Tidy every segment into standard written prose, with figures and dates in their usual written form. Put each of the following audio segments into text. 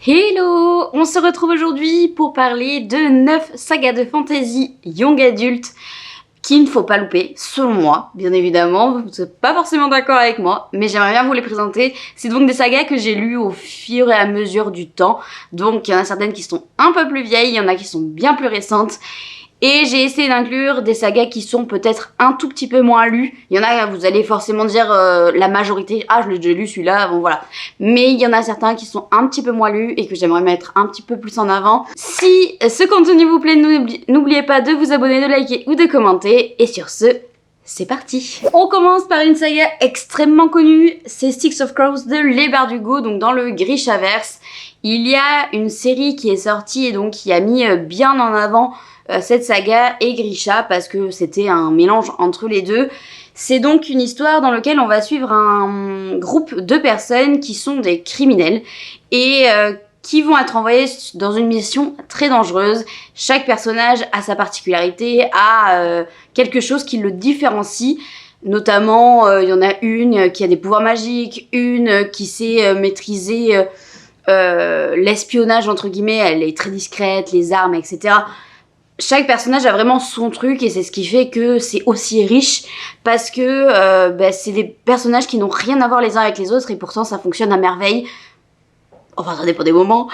Hello! On se retrouve aujourd'hui pour parler de 9 sagas de fantasy young adulte qu'il ne faut pas louper, selon moi, bien évidemment. Vous n'êtes pas forcément d'accord avec moi, mais j'aimerais bien vous les présenter. C'est donc des sagas que j'ai lues au fur et à mesure du temps. Donc il y en a certaines qui sont un peu plus vieilles, il y en a qui sont bien plus récentes. Et j'ai essayé d'inclure des sagas qui sont peut-être un tout petit peu moins lus. Il y en a, vous allez forcément dire la majorité, ah je l'ai déjà lu celui-là, bon voilà. Mais il y en a certains qui sont un petit peu moins lus et que j'aimerais mettre un petit peu plus en avant. Si ce contenu vous plaît, n'oubliez pas de vous abonner, de liker ou de commenter. Et sur ce, c'est parti. On commence par une saga extrêmement connue, c'est Six of Crows de Les Bardugo, donc dans le Grishaverse. Il y a une série qui est sortie et donc qui a mis bien en avant cette saga et Grisha parce que c'était un mélange entre les deux. C'est donc une histoire dans laquelle on va suivre un groupe de personnes qui sont des criminels et qui vont être envoyés dans une mission très dangereuse. Chaque personnage a sa particularité, a quelque chose qui le différencie. Notamment, il y en a une qui a des pouvoirs magiques, une qui sait maîtriser l'espionnage entre guillemets, elle est très discrète, les armes, etc. Chaque personnage a vraiment son truc et c'est ce qui fait que c'est aussi riche parce que c'est des personnages qui n'ont rien à voir les uns avec les autres et pourtant ça fonctionne à merveille. Enfin ça dépend des moments,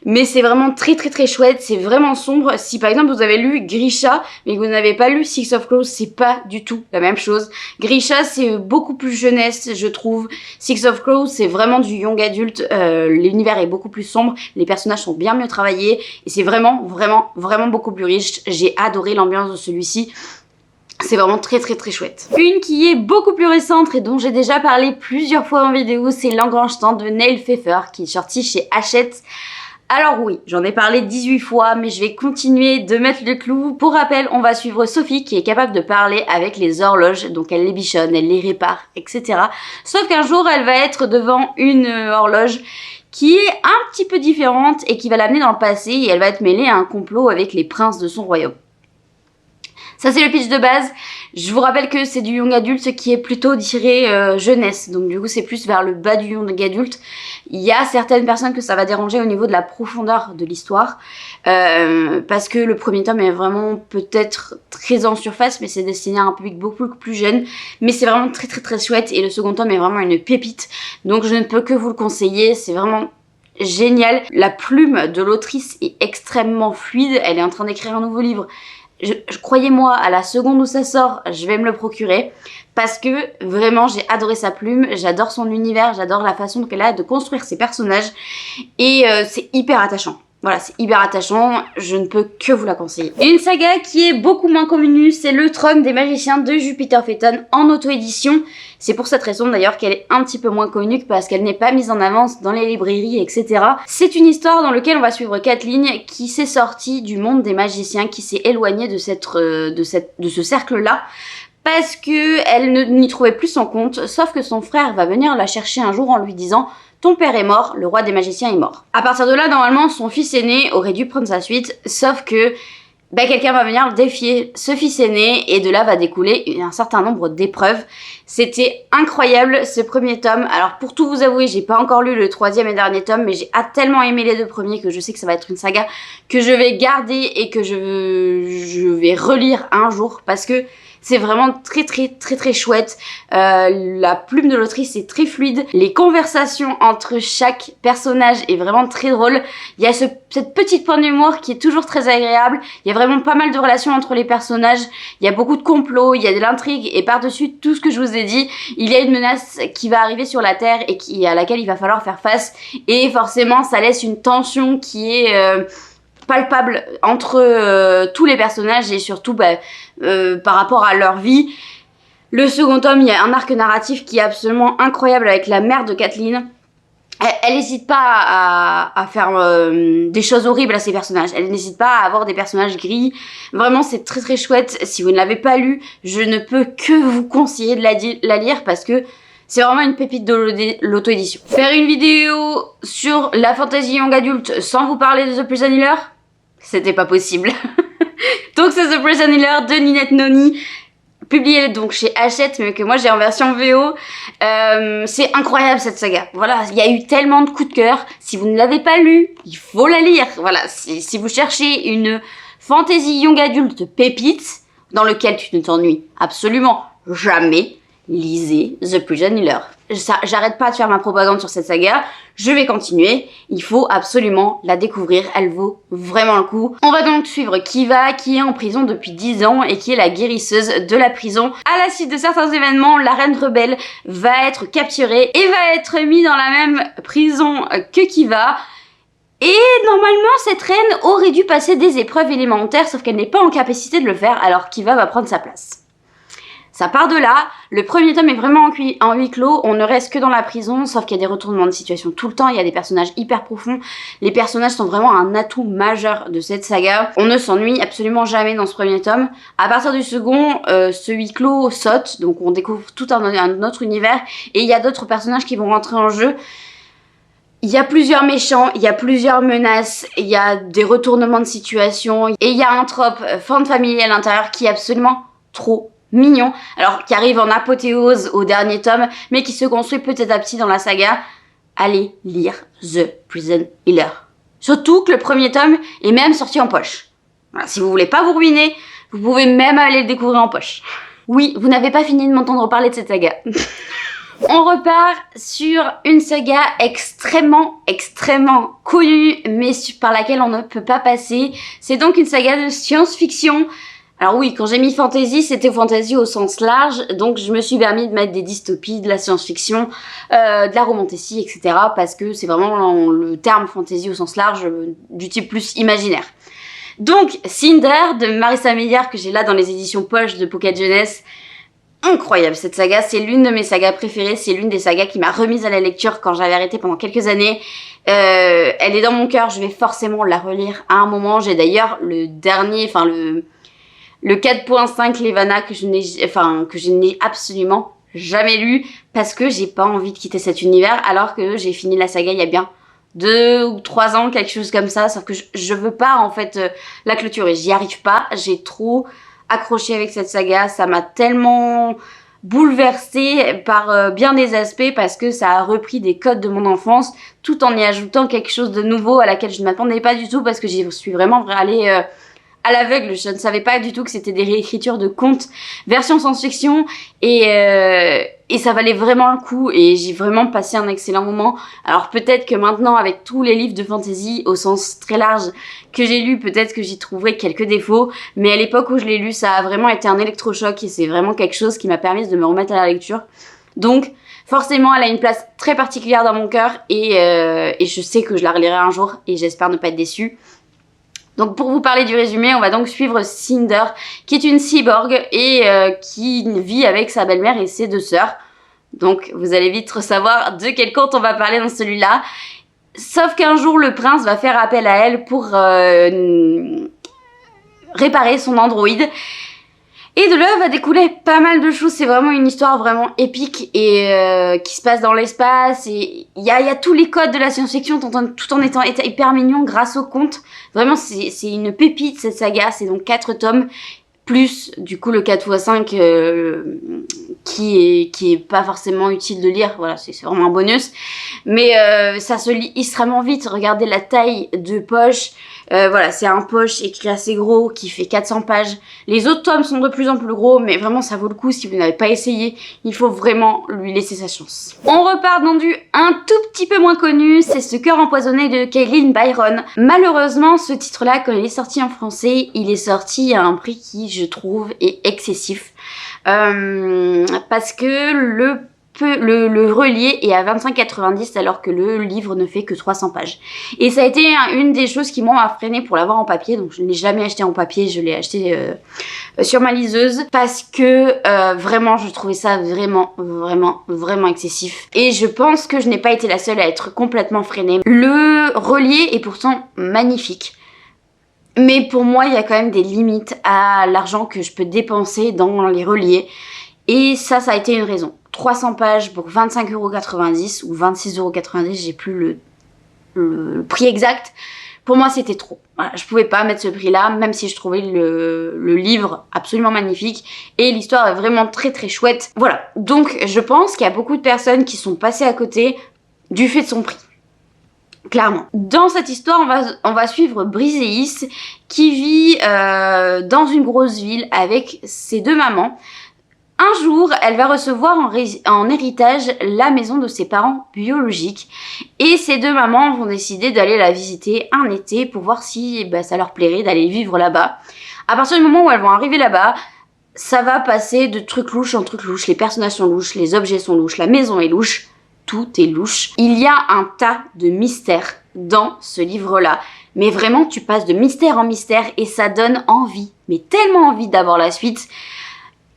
mais c'est vraiment très très très chouette, c'est vraiment sombre. Si par exemple vous avez lu Grisha mais que vous n'avez pas lu Six of Crows, c'est pas du tout la même chose. Grisha c'est beaucoup plus jeunesse je trouve, Six of Crows c'est vraiment du young adulte, l'univers est beaucoup plus sombre, les personnages sont bien mieux travaillés et c'est vraiment beaucoup plus riche. J'ai adoré l'ambiance de celui-ci. C'est vraiment très très très chouette. Une qui est beaucoup plus récente et dont j'ai déjà parlé plusieurs fois en vidéo, c'est L'Engrange-Temps de Neil Pfeffer qui est sorti chez Hachette. Alors oui, j'en ai parlé 18 fois, mais je vais continuer de mettre le clou. Pour rappel, on va suivre Sophie qui est capable de parler avec les horloges, donc elle les bichonne, elle les répare, etc. Sauf qu'un jour, elle va être devant une horloge qui est un petit peu différente et qui va l'amener dans le passé et elle va être mêlée à un complot avec les princes de son royaume. Ça c'est le pitch de base. Je vous rappelle que c'est du young adulte qui est plutôt tiré jeunesse. Donc du coup c'est plus vers le bas du young adulte. Il y a certaines personnes que ça va déranger au niveau de la profondeur de l'histoire. Parce que le premier tome est vraiment peut-être très en surface. Mais c'est destiné à un public beaucoup plus jeune. Mais c'est vraiment très très très chouette. Et le second tome est vraiment une pépite. Donc je ne peux que vous le conseiller. C'est vraiment génial. La plume de l'autrice est extrêmement fluide. Elle est en train d'écrire un nouveau livre. Croyez-moi, à la seconde où ça sort, je vais me le procurer parce que vraiment j'ai adoré sa plume, j'adore son univers, j'adore la façon qu'elle a de construire ses personnages et c'est hyper attachant. Voilà, c'est hyper attachant, je ne peux que vous la conseiller. Et une saga qui est beaucoup moins connue, c'est Le Trône des Magiciens de Jupiter Phaeton en auto-édition. C'est pour cette raison d'ailleurs qu'elle est un petit peu moins connue parce qu'elle n'est pas mise en avance dans les librairies, etc. C'est une histoire dans laquelle on va suivre Kathleen qui s'est sortie du monde des magiciens, qui s'est éloignée de ce cercle-là. Parce que elle n'y trouvait plus son compte, sauf que son frère va venir la chercher un jour en lui disant « Ton père est mort, le roi des magiciens est mort ». À partir de là, normalement, son fils aîné aurait dû prendre sa suite, sauf que quelqu'un va venir défier ce fils aîné et de là va découler un certain nombre d'épreuves. C'était incroyable ce premier tome. Alors pour tout vous avouer, j'ai pas encore lu le troisième et dernier tome, mais j'ai tellement aimé les deux premiers que je sais que ça va être une saga que je vais garder et que je vais relire un jour parce que c'est vraiment très chouette. La plume de l'autrice est très fluide. Les conversations entre chaque personnage est vraiment très drôle. Il y a cette petite pointe d'humour qui est toujours très agréable. Il y a vraiment pas mal de relations entre les personnages. Il y a beaucoup de complots, il y a de l'intrigue et par-dessus tout ce que je vous ai dit, il y a une menace qui va arriver sur la Terre et à laquelle il va falloir faire face. Et forcément, ça laisse une tension qui est palpable entre tous les personnages et surtout par rapport à leur vie. Le second tome, il y a un arc narratif qui est absolument incroyable avec la mère de Kathleen. Elle n'hésite pas à faire des choses horribles à ses personnages. Elle n'hésite pas à avoir des personnages gris. Vraiment, c'est très chouette. Si vous ne l'avez pas lu, je ne peux que vous conseiller de la lire parce que c'est vraiment une pépite de l'auto-édition. Faire une vidéo sur la fantasy young adulte sans vous parler de The Prison Healer, c'était pas possible. Donc c'est The Prison Healer de Ninette Noni. publié donc chez Hachette, mais que moi j'ai en version VO. C'est incroyable cette saga. Voilà, il y a eu tellement de coups de cœur. Si vous ne l'avez pas lu, il faut la lire. Voilà, si vous cherchez une fantasy young adulte pépite, dans lequel tu ne t'ennuies absolument jamais, lisez The Prison Healer. J'arrête pas de faire ma propagande sur cette saga, je vais continuer, il faut absolument la découvrir, elle vaut vraiment le coup. On va donc suivre Kiva, qui est en prison depuis 10 ans et qui est la guérisseuse de la prison. À la suite de certains événements, la reine rebelle va être capturée et va être mise dans la même prison que Kiva. Et normalement, cette reine aurait dû passer des épreuves élémentaires, sauf qu'elle n'est pas en capacité de le faire, alors Kiva va prendre sa place. Ça part de là, le premier tome est vraiment en huis clos, on ne reste que dans la prison, sauf qu'il y a des retournements de situation tout le temps, il y a des personnages hyper profonds, les personnages sont vraiment un atout majeur de cette saga, on ne s'ennuie absolument jamais dans ce premier tome. À partir du second, ce huis clos saute, donc on découvre tout un autre univers, et il y a d'autres personnages qui vont rentrer en jeu. Il y a plusieurs méchants, il y a plusieurs menaces, il y a des retournements de situation, et il y a un trope fin de famille à l'intérieur qui est absolument trop mignon, alors qui arrive en apothéose au dernier tome, mais qui se construit petit à petit dans la saga. Allez lire The Prison Healer. Surtout que le premier tome est même sorti en poche. Voilà, si vous voulez pas vous ruiner, vous pouvez même aller le découvrir en poche. Oui, vous n'avez pas fini de m'entendre parler de cette saga. On repart sur une saga extrêmement connue, mais par laquelle on ne peut pas passer. C'est donc une saga de science-fiction. Alors oui, quand j'ai mis fantasy, c'était fantasy au sens large, donc je me suis permis de mettre des dystopies, de la science-fiction, de la romantasy, etc. parce que c'est vraiment le terme fantasy au sens large, du type plus imaginaire. Donc, Cinder de Marissa Meyer, que j'ai là dans les éditions poche de Pocket Jeunesse. Incroyable cette saga, c'est l'une de mes sagas préférées, c'est l'une des sagas qui m'a remise à la lecture quand j'avais arrêté pendant quelques années. Elle est dans mon cœur, je vais forcément la relire à un moment. J'ai d'ailleurs le dernier, enfin le 4.5 Levana que je n'ai absolument jamais lu parce que j'ai pas envie de quitter cet univers alors que j'ai fini la saga il y a bien 2 ou 3 ans, quelque chose comme ça, sauf que je veux pas en fait la clôturer, j'y arrive pas, j'ai trop accroché avec cette saga, ça m'a tellement bouleversée par bien des aspects parce que ça a repris des codes de mon enfance tout en y ajoutant quelque chose de nouveau à laquelle je ne m'attendais pas du tout parce que j'y suis vraiment allée à l'aveugle. Je ne savais pas du tout que c'était des réécritures de contes version science-fiction et ça valait vraiment le coup et j'ai vraiment passé un excellent moment. Alors peut-être que maintenant avec tous les livres de fantasy au sens très large que j'ai lus, peut-être que j'y trouverai quelques défauts, mais à l'époque où je l'ai lu, ça a vraiment été un électrochoc et c'est vraiment quelque chose qui m'a permis de me remettre à la lecture. Donc forcément elle a une place très particulière dans mon cœur et je sais que je la relirai un jour et j'espère ne pas être déçue. Donc pour vous parler du résumé, on va donc suivre Cinder, qui est une cyborg et qui vit avec sa belle-mère et ses 2 sœurs. Donc vous allez vite savoir de quel conte on va parler dans celui-là. Sauf qu'un jour, le prince va faire appel à elle pour réparer son androïde. Et de là va découler pas mal de choses, c'est vraiment une histoire vraiment épique et qui se passe dans l'espace et il y a tous les codes de la science-fiction tout en étant hyper mignon grâce au conte. Vraiment c'est une pépite cette saga, c'est donc 4 tomes plus du coup le 4x5 qui est pas forcément utile de lire, voilà, c'est vraiment un bonus. Mais ça se lit extrêmement vite, regardez la taille de poche. Voilà, c'est un poche écrit assez gros qui fait 400 pages. Les autres tomes sont de plus en plus gros, mais vraiment ça vaut le coup si vous n'avez pas essayé. Il faut vraiment lui laisser sa chance. On repart dans du un tout petit peu moins connu, c'est Ce cœur empoisonné de Kailyn Byron. Malheureusement, ce titre-là, quand il est sorti en français, il est sorti à un prix qui, je trouve, est excessif. Parce que le relié est à 25,90 alors que le livre ne fait que 300 pages. Et ça a été une des choses qui m'ont freiné pour l'avoir en papier, donc je ne l'ai jamais acheté en papier, je l'ai acheté sur ma liseuse parce que vraiment je trouvais ça vraiment excessif. Et je pense que je n'ai pas été la seule à être complètement freinée. Le relié est pourtant magnifique. Mais pour moi, il y a quand même des limites à l'argent que je peux dépenser dans les reliés. Et ça a été une raison. 300 pages pour 25,90 € ou 26,90 €, j'ai plus le prix exact. Pour moi, c'était trop. Voilà, je pouvais pas mettre ce prix-là, même si je trouvais le livre absolument magnifique et l'histoire est vraiment très très chouette. Voilà, donc je pense qu'il y a beaucoup de personnes qui sont passées à côté du fait de son prix. Clairement. Dans cette histoire, on va suivre Briseis qui vit dans une grosse ville avec ses deux mamans. Un jour, elle va recevoir en héritage la maison de ses parents biologiques et ses deux mamans vont décider d'aller la visiter un été pour voir si ça leur plairait d'aller vivre là-bas. À partir du moment où elles vont arriver là-bas, ça va passer de truc louche en truc louche. Les personnages sont louches, les objets sont louches, la maison est louche. Tout est louche. Il y a un tas de mystères dans ce livre-là. Mais vraiment, tu passes de mystère en mystère et ça donne envie. Mais tellement envie d'avoir la suite.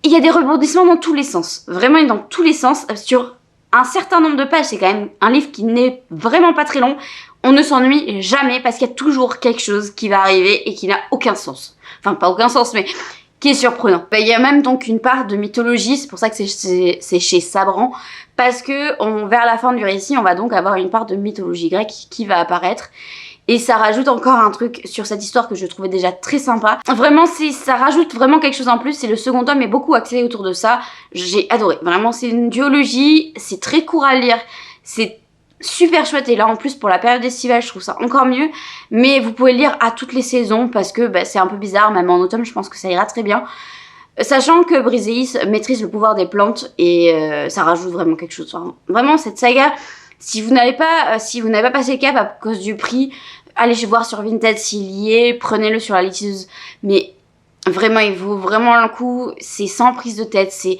Il y a des rebondissements dans tous les sens. Vraiment dans tous les sens. Sur un certain nombre de pages, c'est quand même un livre qui n'est vraiment pas très long. On ne s'ennuie jamais parce qu'il y a toujours quelque chose qui va arriver et qui n'a aucun sens. Enfin, pas aucun sens, mais qui est surprenant. Il y a même donc une part de mythologie, c'est pour ça que c'est chez Sabran, parce que vers la fin du récit, on va donc avoir une part de mythologie grecque qui va apparaître. Et ça rajoute encore un truc sur cette histoire que je trouvais déjà très sympa. Vraiment, ça rajoute vraiment quelque chose en plus. C'est le second tome est beaucoup axé autour de ça. J'ai adoré. Vraiment, c'est une duologie. C'est très court à lire. C'est super chouette. Et là, en plus, pour la période estivale, je trouve ça encore mieux. Mais vous pouvez le lire à toutes les saisons parce que c'est un peu bizarre. Même en automne, je pense que ça ira très bien. Sachant que Briseis maîtrise le pouvoir des plantes et ça rajoute vraiment quelque chose. Vraiment, cette saga... Si vous n'avez pas passé le cap à cause du prix, allez voir sur Vinted s'il y est, prenez-le sur la liteuse. Mais vraiment, il vaut vraiment le coup. C'est sans prise de tête, c'est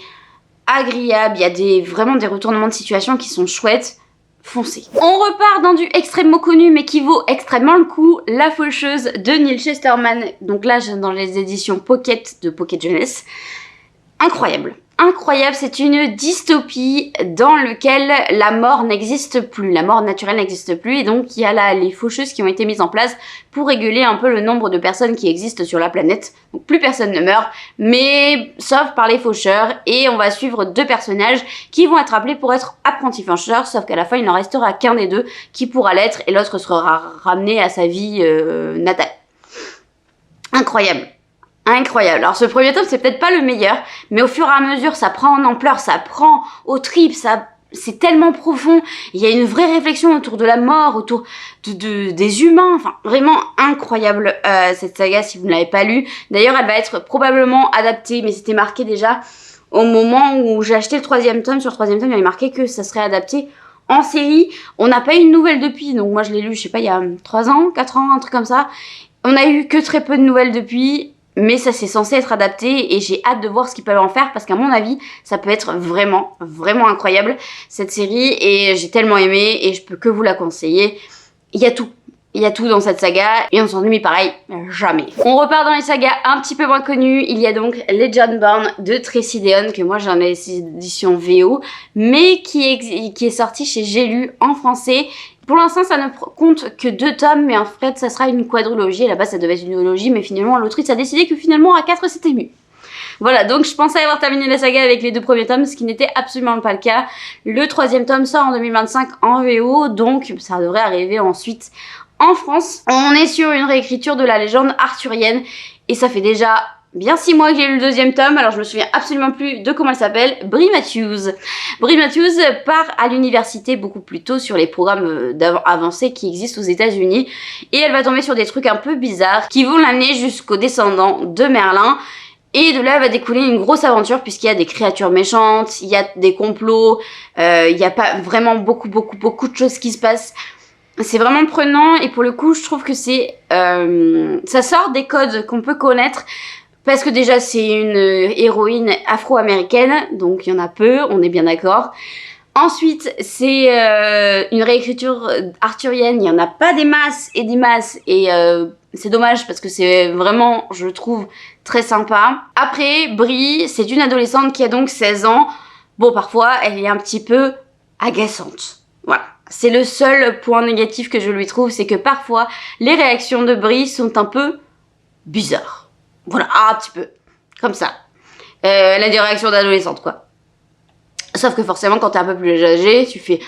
agréable. Il y a vraiment des retournements de situation qui sont chouettes. Foncez. On repart dans du extrêmement connu mais qui vaut extrêmement le coup, La Faucheuse de Neil Chesterman. Donc là, dans les éditions Pocket de Pocket Jeunesse. Incroyable. Incroyable, c'est une dystopie dans laquelle la mort n'existe plus, la mort naturelle n'existe plus et donc il y a les faucheuses qui ont été mises en place pour réguler un peu le nombre de personnes qui existent sur la planète. Donc plus personne ne meurt, mais sauf par les faucheurs et on va suivre deux personnages qui vont être appelés pour être apprentis faucheurs, sauf qu'à la fin il n'en restera qu'un des deux qui pourra l'être et l'autre sera ramené à sa vie natale. Incroyable. Incroyable. Alors ce premier tome c'est peut-être pas le meilleur, mais au fur et à mesure ça prend en ampleur, ça prend aux tripes, c'est tellement profond. Il y a une vraie réflexion autour de la mort, autour des humains. Enfin vraiment incroyable cette saga si vous ne l'avez pas lue. D'ailleurs elle va être probablement adaptée, mais c'était marqué déjà au moment où j'ai acheté le troisième tome. Sur le troisième tome il y avait marqué que ça serait adapté en série. On n'a pas eu de nouvelles depuis, donc moi je l'ai lu je sais pas il y a 3 ans, 4 ans, un truc comme ça. On a eu que très peu de nouvelles depuis. Mais ça c'est censé être adapté et j'ai hâte de voir ce qu'ils peuvent en faire parce qu'à mon avis ça peut être vraiment vraiment incroyable cette série et j'ai tellement aimé et je peux que vous la conseiller. Il y a tout dans cette saga et on s'ennuie pareil jamais. On repart dans les sagas un petit peu moins connues. Il y a donc Legendborn de Tracy Deonn que moi j'en ai les éditions VO mais qui est sorti chez J'ai lu en français. Pour l'instant, ça ne compte que 2 tomes, mais en fait, ça sera une quadrologie. Là-bas, ça devait être une duologie, mais finalement, l'autrice a décidé que finalement, à 4, c'était mieux. Voilà, donc je pensais avoir terminé la saga avec les 2 premiers tomes, ce qui n'était absolument pas le cas. Le 3e tome sort en 2025 en VO, donc ça devrait arriver ensuite en France. On est sur une réécriture de la légende arthurienne, et ça fait déjà... bien 6 mois que j'ai lu le 2e tome, alors je me souviens absolument plus de comment elle s'appelle, Brie Matthews. Brie Matthews part à l'université beaucoup plus tôt sur les programmes avancés qui existent aux États-Unis et elle va tomber sur des trucs un peu bizarres qui vont l'amener jusqu'aux descendants de Merlin. Et de là va découler une grosse aventure puisqu'il y a des créatures méchantes, il y a des complots, il y a pas vraiment beaucoup de choses qui se passent. C'est vraiment prenant et pour le coup je trouve que ça sort des codes qu'on peut connaître. Parce que déjà, c'est une héroïne afro-américaine, donc il y en a peu, on est bien d'accord. Ensuite, c'est une réécriture arthurienne, il n'y en a pas des masses, et c'est dommage parce que c'est vraiment, je trouve, très sympa. Après, Brie, c'est une adolescente qui a donc 16 ans. Bon, parfois, elle est un petit peu agaçante. Voilà. C'est le seul point négatif que je lui trouve, c'est que parfois, les réactions de Brie sont un peu bizarres. Voilà, un petit peu. Comme ça. Elle a des réactions d'adolescente, quoi. Sauf que forcément, quand t'es un peu plus âgé, tu fais...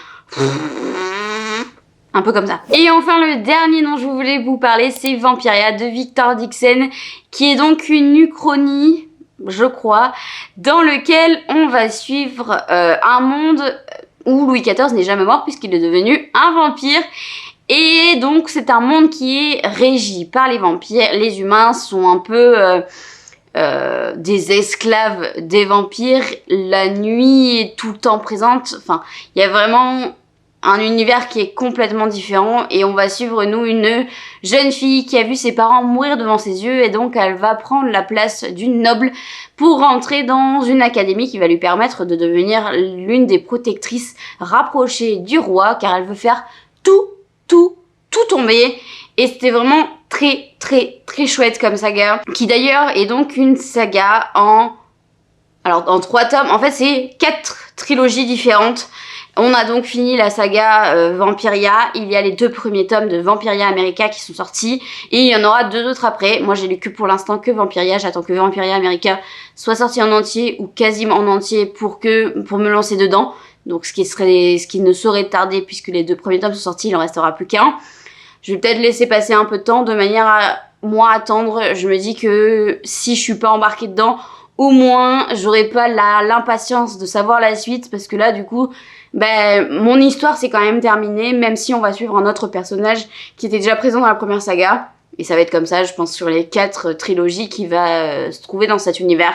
un peu comme ça. Et enfin le dernier dont je voulais vous parler, c'est Vampiria de Victor Dixon, qui est donc une uchronie, je crois, dans lequel on va suivre un monde où Louis XIV n'est jamais mort puisqu'il est devenu un vampire. Et donc c'est un monde qui est régi par les vampires. Les humains sont un peu des esclaves des vampires. La nuit est tout le temps présente. Enfin, il y a vraiment un univers qui est complètement différent et on va suivre nous une jeune fille qui a vu ses parents mourir devant ses yeux et donc elle va prendre la place d'une noble pour rentrer dans une académie qui va lui permettre de devenir l'une des protectrices rapprochées du roi car elle veut faire tout tomber. Et c'était vraiment très chouette comme saga, qui d'ailleurs est donc une saga en 3 tomes. En fait c'est 4 trilogies différentes. On a donc fini la saga Vampiria. Il y a les 2 premiers tomes de Vampiria America qui sont sortis. Et il y en aura 2 autres après. Moi j'ai lu que pour l'instant que Vampiria. J'attends que Vampiria America soit sorti en entier ou quasiment en entier pour me lancer dedans. Donc ce qui ne saurait tarder puisque les 2 premiers tomes sont sortis, il en restera plus qu'un. Je vais peut-être laisser passer un peu de temps de manière à moi attendre. Je me dis que si je suis pas embarquée dedans, au moins j'aurai pas l'impatience de savoir la suite parce que là du coup mon histoire c'est quand même terminée, même si on va suivre un autre personnage qui était déjà présent dans la première saga et ça va être comme ça je pense sur les 4 trilogies qui va se trouver dans cet univers.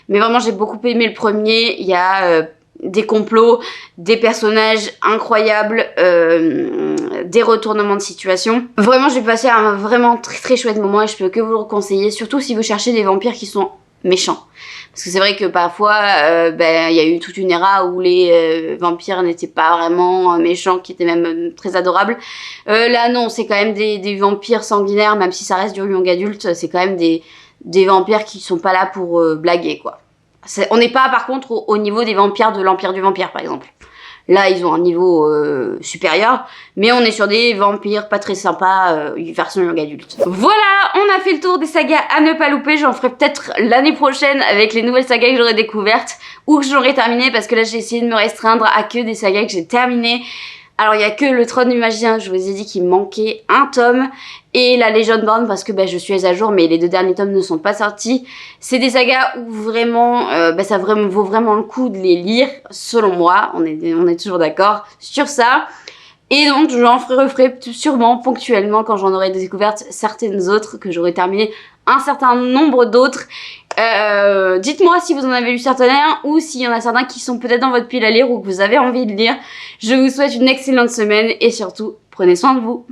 Mais vraiment j'ai beaucoup aimé le premier. Il y a des complots, des personnages incroyables, des retournements de situation. Vraiment j'ai passé un vraiment très chouette moment et je peux que vous le conseiller, surtout si vous cherchez des vampires qui sont méchants. Parce que c'est vrai que parfois, y a eu toute une era où les vampires n'étaient pas vraiment méchants, qui étaient même très adorables. Là non, c'est quand même des vampires sanguinaires, même si ça reste du young adulte, c'est quand même des vampires qui sont pas là pour blaguer, quoi. On n'est pas par contre au niveau des vampires de l'Empire du Vampire, par exemple. Là, ils ont un niveau supérieur, mais on est sur des vampires pas très sympas, version young adulte. Voilà, on a fait le tour des sagas à ne pas louper. J'en ferai peut-être l'année prochaine avec les nouvelles sagas que j'aurai découvertes ou que j'aurai terminées, parce que là, j'ai essayé de me restreindre à que des sagas que j'ai terminées. Alors, il y a que le Trône du Magicien, je vous ai dit qu'il me manquait un tome, et la Legendborn parce que je suis à jour, mais les 2 derniers tomes ne sont pas sortis. C'est des sagas où vraiment, ça vaut vraiment le coup de les lire, selon moi. On est toujours d'accord sur ça. Et donc, j'en referai sûrement ponctuellement quand j'en aurai découvert certaines autres, que j'aurai terminé un certain nombre d'autres. Dites-moi si vous en avez lu certains ou s'il y en a certains qui sont peut-être dans votre pile à lire ou que vous avez envie de lire. Je vous souhaite une excellente semaine et surtout, prenez soin de vous.